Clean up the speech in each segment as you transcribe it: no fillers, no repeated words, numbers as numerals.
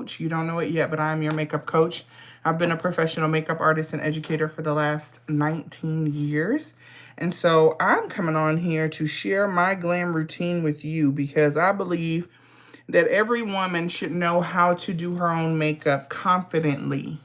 coach. You don't know it yet, but I'm your makeup coach. I've been a professional makeup artist and educator for the last 19 years. And so I'm coming on here to share my glam routine with you because I believe that every woman should know how to do her own makeup confidently.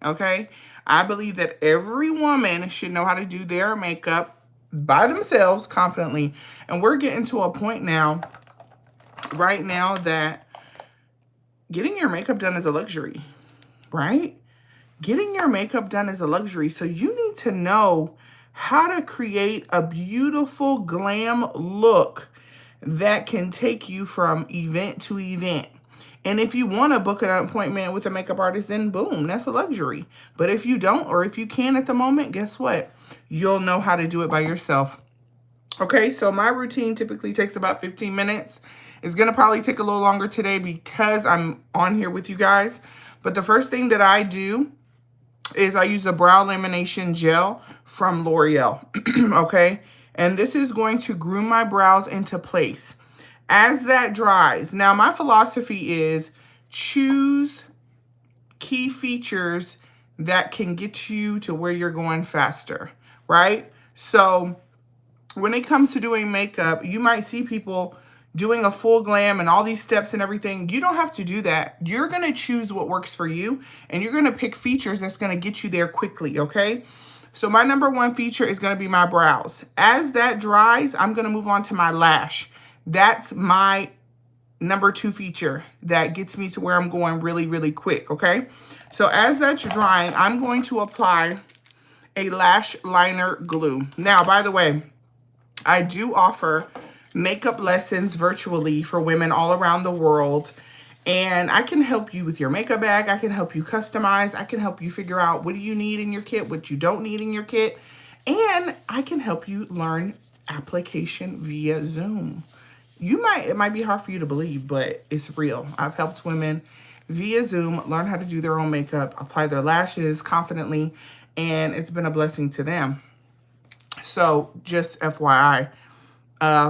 Okay? I believe that every woman should know how to do their makeup by themselves confidently. And we're getting to a point now, right now, that getting your makeup done is a luxury, right? Getting your makeup done is a luxury. So you need to know how to create a beautiful glam look that can take you from event to event. And if you want to book an appointment with a makeup artist, then boom, that's a luxury. But if you don't, or if you can at the moment, guess what? You'll know how to do it by yourself. Okay, so my routine typically takes about 15 minutes. It's going to probably take a little longer today because I'm on here with you guys. But the first thing that I do is I use the brow lamination gel from L'Oreal. Okay, and this is going to groom my brows into place. As that dries, now my philosophy is choose key features that can get you to where you're going faster, right? So when it comes to doing makeup, you might see people doing a full glam and all these steps and everything. You don't have to do that. You're going to choose what works for you, and you're going to pick features that's going to get you there quickly, okay? So my number one feature is going to be my brows. As that dries, I'm going to move on to my lash. That's my number two feature that gets me to where I'm going really, really quick, okay? So as that's drying, I'm going to apply a lash liner glue. Now, by the way, I do offer makeup lessons virtually for women all around the world. And I can help you with your makeup bag. I can help you customize. I can help you figure out what do you need in your kit, what you don't need in your kit. And I can help you learn application via Zoom. It might be hard for you to believe, but it's real. I've helped women via Zoom learn how to do their own makeup, apply their lashes confidently, and it's been a blessing to them. So just FYI,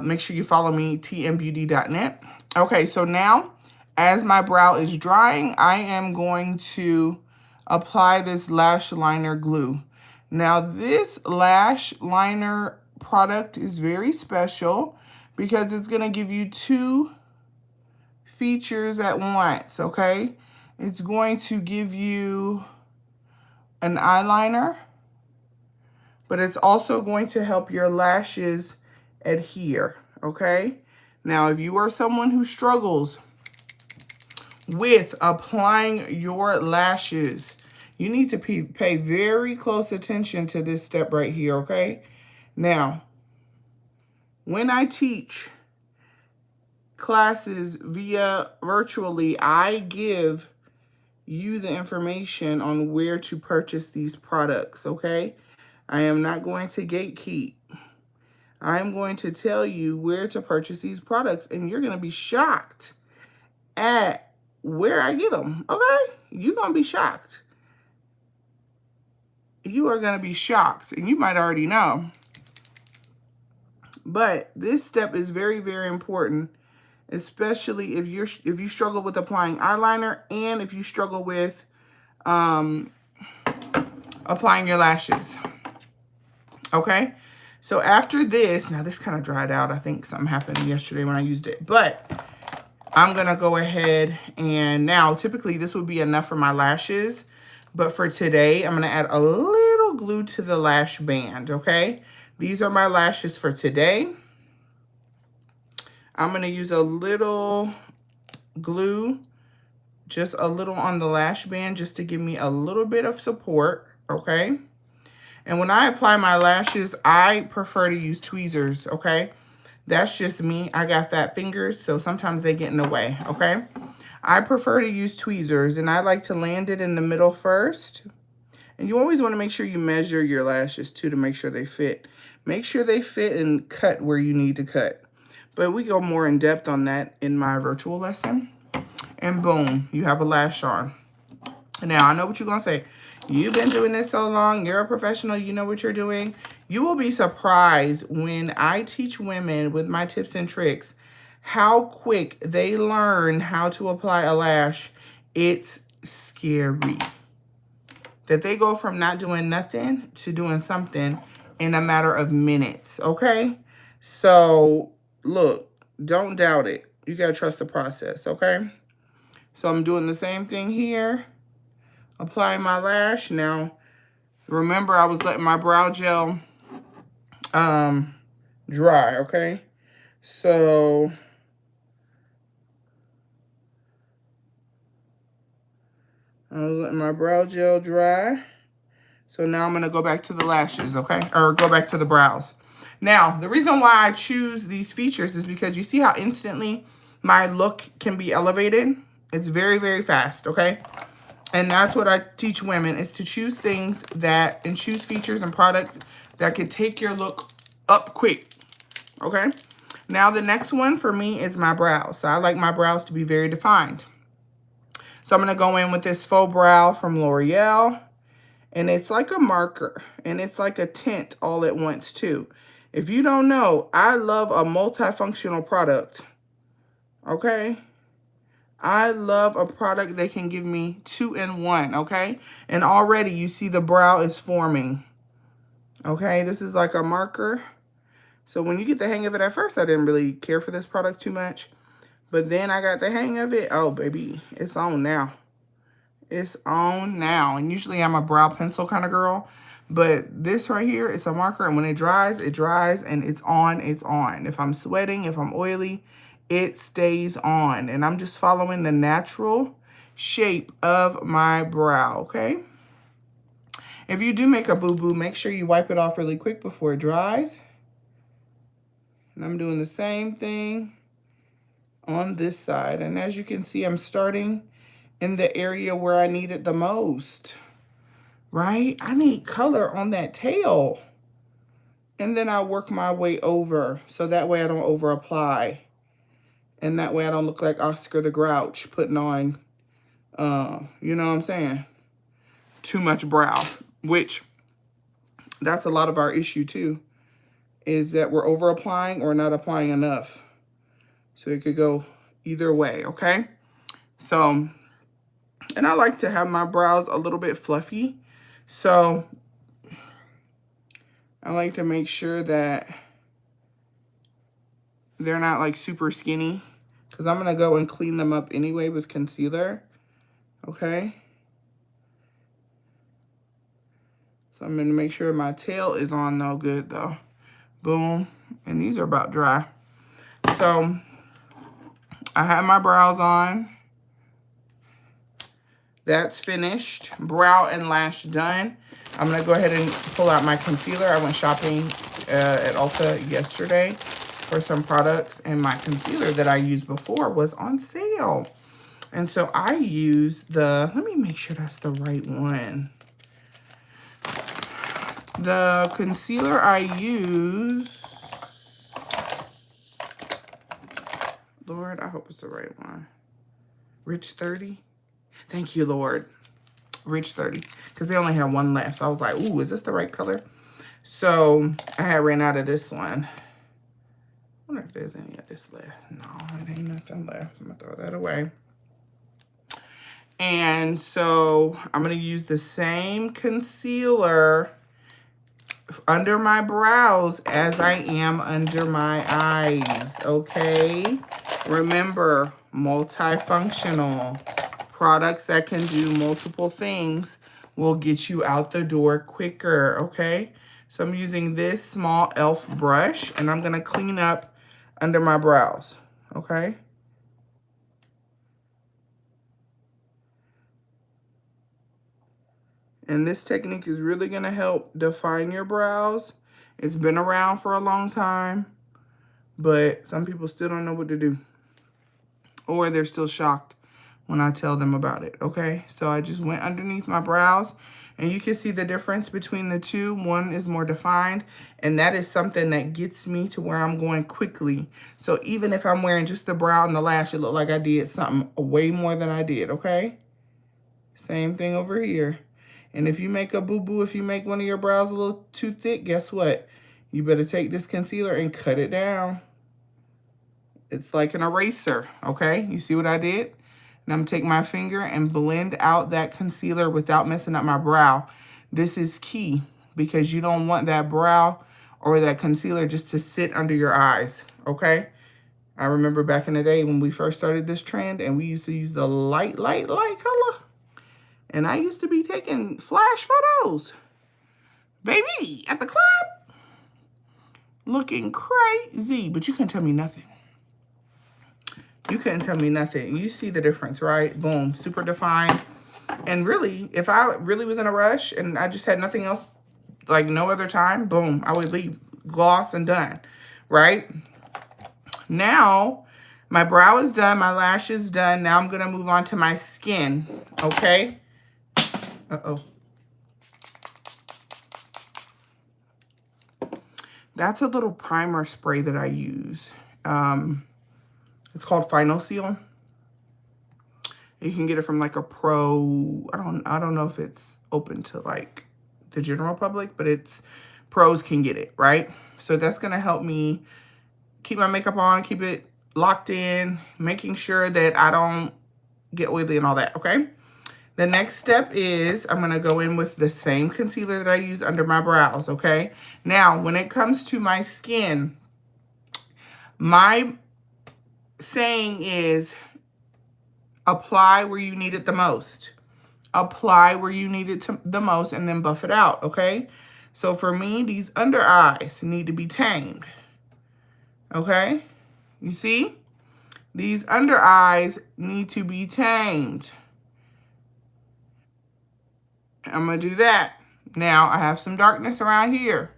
make sure you follow me, tmbeauty.net. Okay, so now as my brow is drying, I am going to apply this lash liner glue. Now this lash liner product is very special because it's going to give you two features at once, okay? It's going to give you an eyeliner, but it's also going to help your lashes adhere, okay? Now, if you are someone who struggles with applying your lashes, you need to pay very close attention to this step right here, okay? Now, when I teach classes via virtually, I give you the information on where to purchase these products, okay? I am not going to gatekeep. I'm going to tell you where to purchase these products, and you're going to be shocked at where I get them, okay? You're going to be shocked. You are going to be shocked, and you might already know. But this step is very, very important, especially if you struggle with applying eyeliner and if you struggle with applying your lashes. Okay? So after this, now this kind of dried out. I think something happened yesterday when I used it. But I'm going to go ahead and now typically this would be enough for my lashes. But for today, I'm going to add a little glue to the lash band, okay? These are my lashes for today. I'm going to use a little glue, just a little on the lash band, just to give me a little bit of support, okay? And when I apply my lashes, I prefer to use tweezers, okay? That's just me. I got fat fingers, so sometimes they get in the way, okay? I prefer to use tweezers, and I like to land it in the middle first. And you always want to make sure you measure your lashes, too, to make sure they fit. Make sure they fit and cut where you need to cut. But we go more in depth on that in my virtual lesson. And boom, you have a lash on. Now, I know what you're going to say. You've been doing this so long. You're a professional. You know what you're doing. You will be surprised when I teach women with my tips and tricks how quick they learn how to apply a lash, it's scary. That they go from not doing nothing to doing something in a matter of minutes, okay? So, look, don't doubt it. You gotta trust the process, okay? So I'm doing the same thing here. Applying my lash. Now, remember I was letting my brow gel dry, okay? So I was letting my brow gel dry. So now I'm going to go back to the lashes, okay? Or go back to the brows. Now, the reason why I choose these features is because you see how instantly my look can be elevated? It's very, very fast, okay? And that's what I teach women, is to choose things that, and choose features and products that could take your look up quick, okay? Now, the next one for me is my brows. So I like my brows to be very defined. So I'm going to go in with this Faux Brow from L'Oreal. And it's like a marker. And it's like a tint all at once, too. If you don't know, I love a multifunctional product. Okay? I love a product that can give me 2-in-1, okay? And already you see the brow is forming. Okay? This is like a marker. So when you get the hang of it, at first I didn't really care for this product too much. But then I got the hang of it. Oh, baby, it's on now. It's on now. And usually I'm a brow pencil kind of girl. But this right here is a marker. And when it dries, and it's on, it's on. If I'm sweating, if I'm oily, it stays on. And I'm just following the natural shape of my brow, okay? If you do make a boo-boo, make sure you wipe it off really quick before it dries. And I'm doing the same thing on this side. And as you can see, I'm starting in the area where I need it the most, right? I need color on that tail. And then I'll work my way over, so that way I don't over apply. And that way I don't look like Oscar the Grouch putting on, you know what I'm saying? Too much brow, which that's a lot of our issue too, is that we're over applying or not applying enough. So it could go either way, okay? So, and I like to have my brows a little bit fluffy. So I like to make sure that they're not like super skinny, because I'm going to go and clean them up anyway with concealer, okay? So I'm going to make sure my tail is on though, good though. Boom. And these are about dry. So I have my brows on. That's finished. Brow and lash done. I'm going to go ahead and pull out my concealer. I went shopping at Ulta yesterday for some products, and my concealer that I used before was on sale. And so I used the, let me make sure that's the right one. The concealer I use, Lord, I hope it's the right one. Rich 30. Thank you, Lord. Rich 30. Because they only had one left. So I was like, ooh, is this the right color? So I had ran out of this one. I wonder if there's any of this left. No, it ain't nothing left. I'm going to throw that away. And so I'm going to use the same concealer under my brows as I am under my eyes, okay? Remember, multifunctional. Products that can do multiple things will get you out the door quicker, okay? So I'm using this small e.l.f. brush, and I'm going to clean up under my brows, okay? And this technique is really going to help define your brows. It's been around for a long time, but some people still don't know what to do. Or they're still shocked when I tell them about it, okay? So I just went underneath my brows, and you can see the difference between the two. One is more defined, and that is something that gets me to where I'm going quickly. So even if I'm wearing just the brow and the lash, it looked like I did something way more than I did, okay? Same thing over here. And if you make a boo-boo, if you make one of your brows a little too thick, guess what? You better take this concealer and cut it down. It's like an eraser, okay? You see what I did? Now I'm going to take my finger and blend out that concealer without messing up my brow. This is key because you don't want that brow or that concealer just to sit under your eyes, okay? I remember back in the day when we first started this trend and we used to use the light color. And I used to be taking flash photos. Baby, at the club. Looking crazy. But you couldn't tell me nothing. You couldn't tell me nothing. You see the difference, right? Boom, super defined. And really, if I really was in a rush and I just had nothing else, like no other time, boom, I would leave gloss and done, right? Now, my brow is done, my lash is done. Now I'm gonna move on to my skin, okay? Uh-oh. That's a little primer spray that I use. It's called Final Seal. You can get it from like a pro. I don't know if it's open to like the general public, but it's pros can get it, right? So that's gonna help me keep my makeup on, keep it locked in, making sure that I don't get oily and all that, okay? The next step is I'm gonna go in with the same concealer that I use under my brows, okay? Now, when it comes to my skin, my saying is apply where you need it the most. Apply where you need it the most and then buff it out, okay? So for me, these under eyes need to be tamed, okay? You see? These under eyes need to be tamed. I'm going to do that. Now, I have some darkness around here.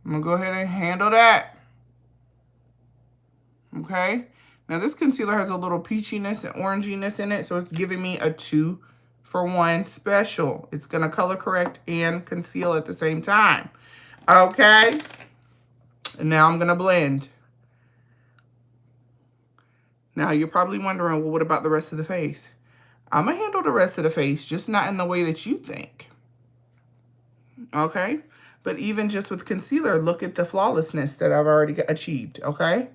I'm going to go ahead and handle that. Okay? Now, this concealer has a little peachiness and oranginess in it, so it's giving me a 2-for-1 special. It's going to color correct and conceal at the same time. Okay? And now I'm going to blend. Now, you're probably wondering, well, what about the rest of the face? I'm going to handle the rest of the face, just not in the way that you think. Okay? But even just with concealer, look at the flawlessness that I've already achieved, okay?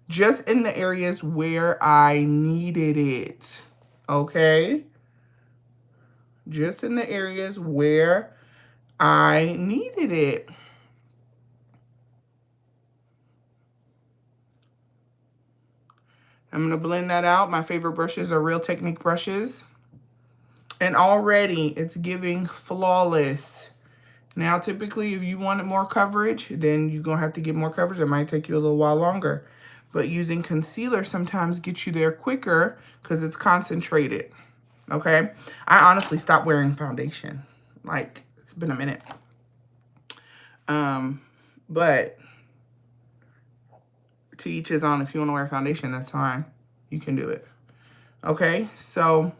Just in the areas where I needed it, okay? Just in the areas where I needed it. I'm going to blend that out. My favorite brushes are Real Technique brushes. And already it's giving flawless. Now, typically, if you wanted more coverage, then you're going to have to get more coverage. It might take you a little while longer. But using concealer sometimes gets you there quicker because it's concentrated. Okay? I honestly stopped wearing foundation. Like, it's been a minute. But to each his own. If you want to wear foundation, that's fine. You can do it. Okay? So,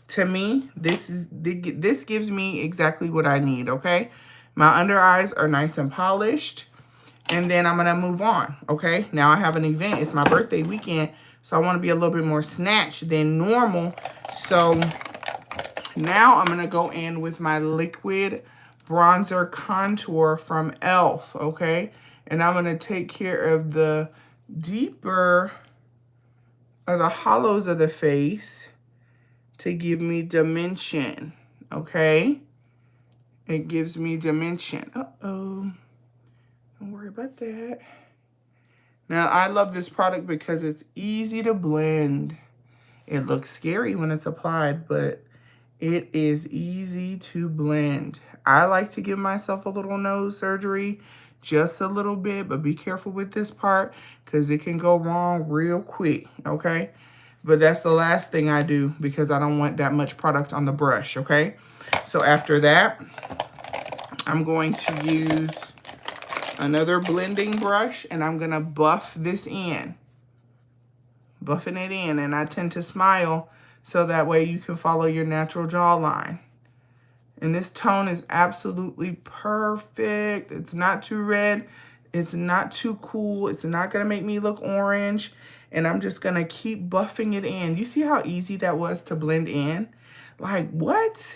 to me, this gives me exactly what I need, okay? My under eyes are nice and polished. And then I'm going to move on, okay? Now I have an event. It's my birthday weekend, so I want to be a little bit more snatched than normal. So now I'm going to go in with my liquid bronzer contour from e.l.f., okay? And I'm going to take care of the deeper, or the hollows of the face to give me dimension, okay? It gives me dimension. Uh-oh. Don't worry about that. Now, I love this product because it's easy to blend. It looks scary when it's applied, but it is easy to blend. I like to give myself a little nose surgery, just a little bit, but be careful with this part because it can go wrong real quick, okay? But that's the last thing I do because I don't want that much product on the brush, okay? So after that, I'm going to use another blending brush, and I'm going to buff this in. Buffing it in, and I tend to smile so that way you can follow your natural jawline. And this tone is absolutely perfect. It's not too red. It's not too cool. It's not going to make me look orange. And I'm just going to keep buffing it in. You see how easy that was to blend in? Like, what?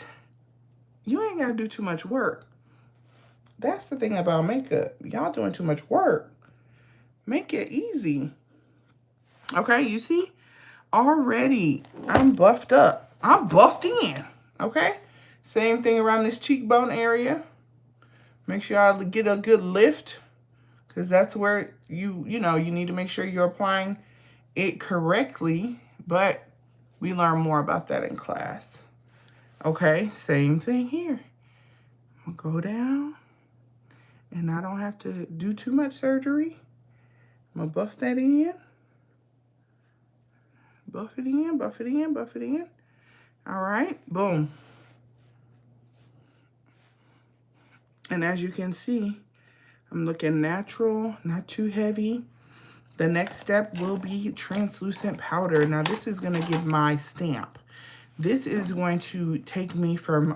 You ain't got to do too much work. That's the thing about makeup. Y'all doing too much work. Make it easy. Okay, you see? Already, I'm buffed up. I'm buffed in. Okay? Same thing around this cheekbone area. Make sure I get a good lift, because that's where you need to make sure you're applying it correctly. But we learn more about that in class. Okay, same thing here. I'll go down, and I don't have to do too much surgery. I'm gonna buff that in. Buff it in, buff it in, buff it in. All right, boom. And as you can see, I'm looking natural, not too heavy. The next step will be translucent powder. Now this is gonna give my stamp. This is going to take me from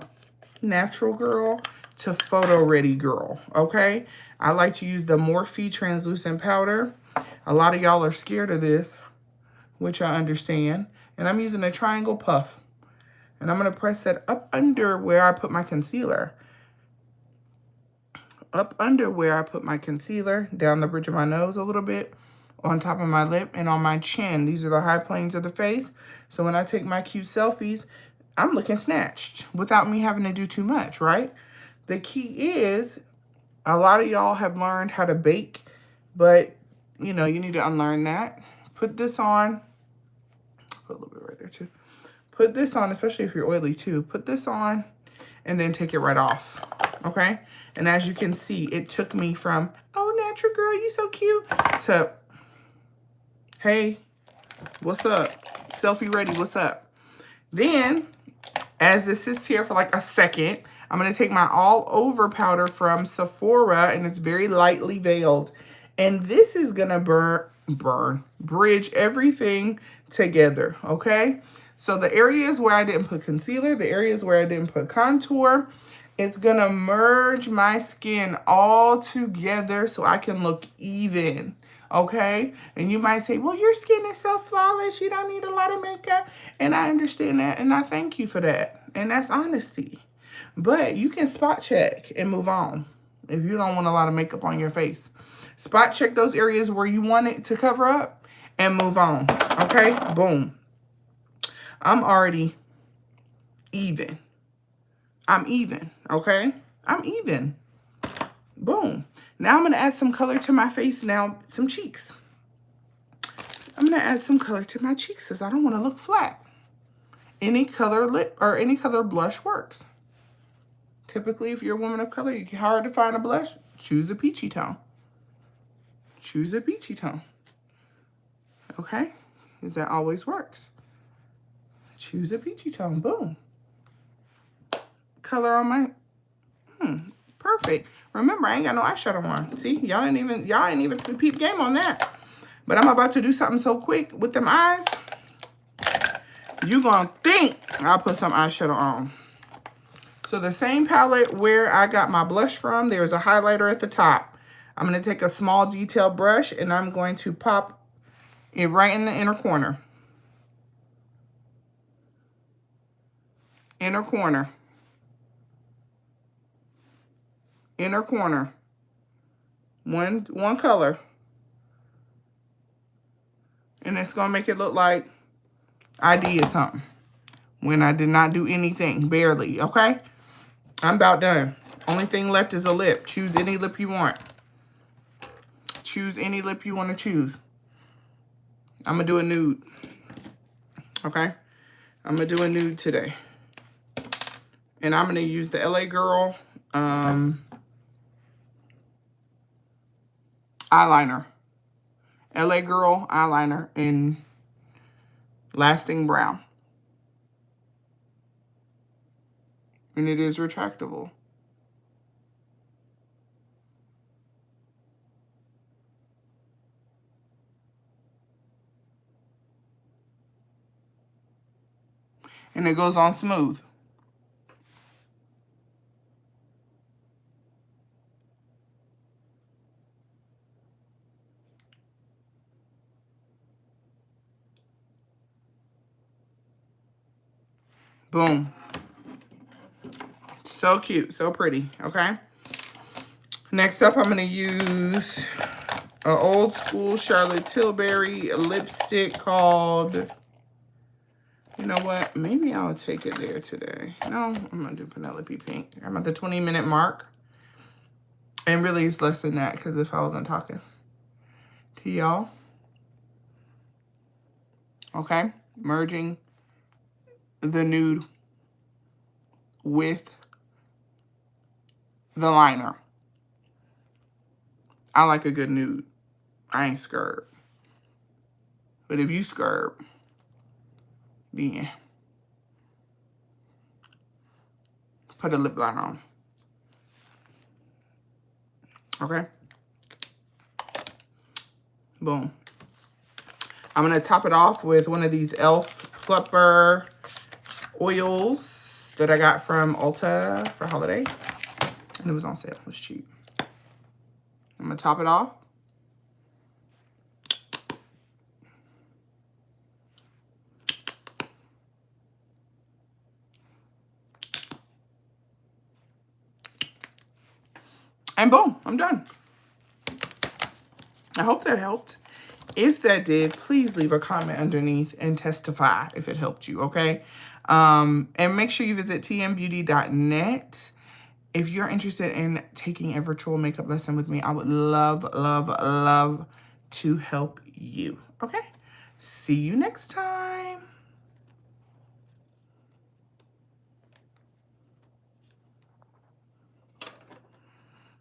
natural girl to photo ready girl, okay? I like to use the Morphe translucent powder. A lot of y'all are scared of this, which I understand. And I'm using a triangle puff. And I'm gonna press that up under where I put my concealer. Up under where I put my concealer, down the bridge of my nose a little bit, on top of my lip, and on my chin. These are the high planes of the face. So when I take my cute selfies, I'm looking snatched without me having to do too much, right? The key is, a lot of y'all have learned how to bake, but you need to unlearn that. Put this on, put a little bit right there too. Put this on, especially if you're oily too. Put this on and then take it right off, okay? And as you can see, it took me from, oh, natural girl, you so cute, to, hey, what's up? Selfie ready, what's up? Then, as this sits here for like a second, I'm gonna take my all over powder from Sephora, and it's very lightly veiled. And this is gonna bridge everything together, okay? So the areas where I didn't put concealer, the areas where I didn't put contour, it's gonna merge my skin all together so I can look even, okay? And you might say, well, your skin is so flawless, you don't need a lot of makeup. And I understand that, and I thank you for that. And that's honesty. But you can spot check and move on if you don't want a lot of makeup on your face. Spot check those areas where you want it to cover up and move on, okay? Boom. I'm already even. I'm even, okay? I'm even. Boom. Now I'm going to add some color to my face now, some cheeks. I'm going to add some color to my cheeks because I don't want to look flat. Any color lip or any color blush works. Typically, if you're a woman of color, it's hard to find a blush. Choose a peachy tone. Choose a peachy tone. Okay? Because that always works. Choose a peachy tone. Boom. Color on my... perfect. Remember, I ain't got no eyeshadow on. See? Y'all ain't even peep game on that. But I'm about to do something so quick with them eyes. You gonna think I'll put some eyeshadow on. So the same palette where I got my blush from, there's a highlighter at the top. I'm going to take a small detail brush and I'm going to pop it right in the inner corner. Inner corner. Inner corner. One color. And it's going to make it look like I did something when I did not do anything, barely, okay? I'm about done. Only thing left is a lip. Choose any lip you want. Choose any lip you want to choose. I'm going to do a nude. Okay? I'm going to do a nude today. And I'm going to use the LA Girl eyeliner. LA Girl eyeliner in Lasting Brown. And it is retractable. And it goes on smooth. Boom. So cute, so pretty, okay? Next up, I'm gonna use an old school Charlotte Tilbury lipstick called, you know what? Maybe I'll take it there today. No, I'm going to do Penelope Pink. I'm at the 20-minute mark. And really, it's less than that because if I wasn't talking to y'all. Okay. Merging the nude with the liner. I like a good nude. I ain't scared. But if you scared, then put a lip liner on. Okay? Boom. I'm going to top it off with one of these e.l.f. Plumper oils that I got from Ulta for holiday. And it was on sale. It was cheap. I'm going to top it off. And boom, I'm done. I hope that helped. If that did, please leave a comment underneath and testify if it helped you, okay? And make sure you visit tmbeauty.net. If you're interested in taking a virtual makeup lesson with me, I would love, love, love to help you, okay? See you next time.